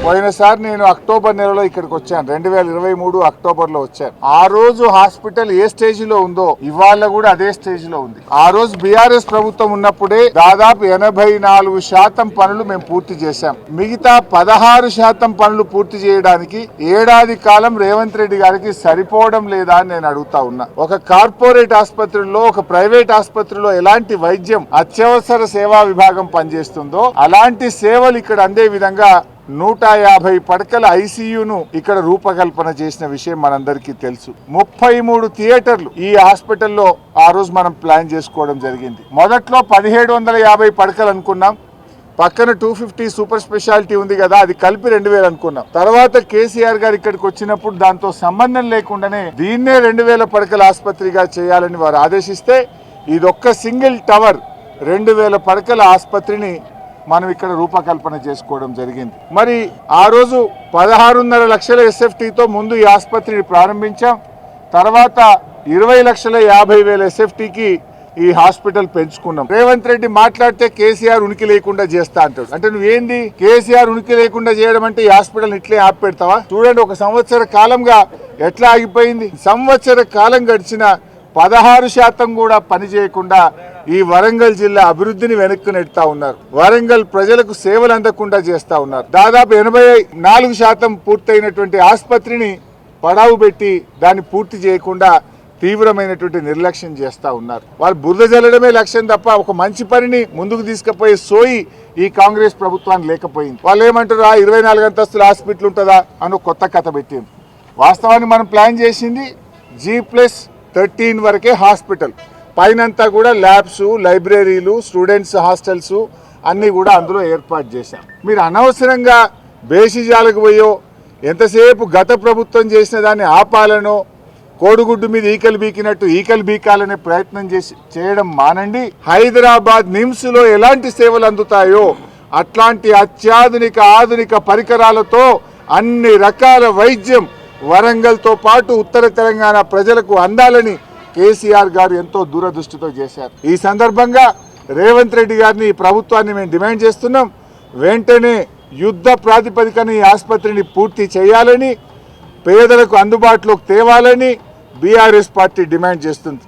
పోయినసారి నేను అక్టోబర్ నెలలో ఇక్కడికి వచ్చాను, 2023 అక్టోబర్ లో వచ్చాను. ఆ రోజు హాస్పిటల్ ఏ స్టేజ్ లో ఉందో ఇవాళ కూడా అదే స్టేజ్ లో ఉంది. ఆ రోజు బీఆర్ఎస్ ప్రభుత్వం ఉన్నప్పుడే దాదాపు 84% పనులు మేము పూర్తి చేశాం. మిగతా 16% పనులు పూర్తి చేయడానికి ఏడాది కాలం రేవంత్ రెడ్డి గారికి సరిపోవడం లేదా అని నేను అడుగుతా ఉన్నా. ఒక కార్పొరేట్ ఆసుపత్రిలో, ఒక ప్రైవేట్ ఆసుపత్రిలో ఎలాంటి వైద్యం అత్యవసర సేవా విభాగం పనిచేస్తుందో అలాంటి సేవలు ఇక్కడ అందే విధంగా 150 పడకల ఐసీయూను ఇక్కడ రూపకల్పన చేసిన విషయం మనందరికీ తెలుసు. 33 థియేటర్లు ఈ హాస్పిటల్లో ఆ రోజు మనం ప్లాన్ చేసుకోవడం జరిగింది. మొదట్లో 1750 పడకలు అనుకున్నాం. పక్కన 250 సూపర్ స్పెషాలిటీ ఉంది కదా, అది కలిపి 2000 అనుకున్నాం. తర్వాత కేసీఆర్ గారు ఇక్కడికి వచ్చినప్పుడు దాంతో సంబంధం లేకుండానే దీన్నే 2000 పడకల ఆసుపత్రిగా చేయాలని వారు ఆదేశిస్తే ఇదొక్క సింగిల్ టవర్ 2000 పడకల ఆసుపత్రిని మనం ఇక్కడ రూపకల్పన చేసుకోవడం జరిగింది. మరి ఆ రోజు 16.5 లక్షల ఎస్ఎఫ్టీతో ముందు ఈ ఆసుపత్రిని ప్రారంభించాం. తర్వాత 20,50,000 ఎస్ఎఫ్టీకి ఈ హాస్పిటల్ పెంచుకున్నాం. రేవంత్ రెడ్డి మాట్లాడితే కేసీఆర్ ఉనికి లేకుండా చేస్తా అంటాడు. అంటే నువ్వేంది కేసీఆర్ ఉనికి లేకుండా చేయడం అంటే ఈ హాస్పిటల్ ఇట్లే ఆపి పెడతావా? చూడండి, 1 సంవత్సర కాలంగా ఎట్లా ఆగిపోయింది. సంవత్సర కాలం గడిచిన 16% కూడా పని చేయకుండా ఈ వరంగల్ జిల్లా అభివృద్ధిని వెనక్కి నెడతా ఉన్నారు. వరంగల్ ప్రజలకు సేవలు అందకుండా చేస్తా ఉన్నారు. దాదాపు 84% పూర్తయినటువంటి ఆసుపత్రిని పడావు పెట్టి దాన్ని పూర్తి చేయకుండా తీవ్రమైనటువంటి నిర్లక్ష్యం చేస్తా ఉన్నారు. వాళ్ళు బురద జల్లడమే లక్ష్యం తప్ప ఒక మంచి పనిని ముందుకు తీసుకుపోయే సోయి ఈ కాంగ్రెస్ ప్రభుత్వానికి లేకపోయింది. వాళ్ళు ఏమంటారు, 24 అంతస్తుల హాస్పిటల్ ఉంటుందా అని కొత్త కథ పెట్టింది. వాస్తవానికి మనం ప్లాన్ చేసింది G+13 వరకే హాస్పిటల్. పైనంతా కూడా ల్యాబ్స్, లైబ్రరీలు, స్టూడెంట్స్ హాస్టల్స్ అన్నీ కూడా అందులో ఏర్పాటు చేశాం. మీరు అనవసరంగా బేసిజాలకు పోయో ఎంతసేపు గత ప్రభుత్వం చేసిన దాన్ని ఆపాలనో కోడిగుడ్డు మీద ఈకలు బీకినట్టు ఈకలు బీకాలనే ప్రయత్నం చేయడం మానండి. హైదరాబాద్ నిమ్స్ లో ఎలాంటి సేవలు అందుతాయో అట్లాంటి అత్యాధునిక ఆధునిక పరికరాలతో అన్ని రకాల వైద్యం వరంగల్తో పాటు ఉత్తర తెలంగాణ ప్రజలకు అందాలని కేసీఆర్ గారు ఎంతో దూరదృష్టితో చేశారు. ఈ సందర్భంగా రేవంత్ రెడ్డి గారిని, ఈ ప్రభుత్వాన్ని మేము డిమాండ్ చేస్తున్నాం. వెంటనే యుద్ధ ప్రాతిపదికన ఈ ఆసుపత్రిని పూర్తి చేయాలని, పేదలకు అందుబాటులోకి తేవాలని బీఆర్ఎస్ పార్టీ డిమాండ్ చేస్తుంది.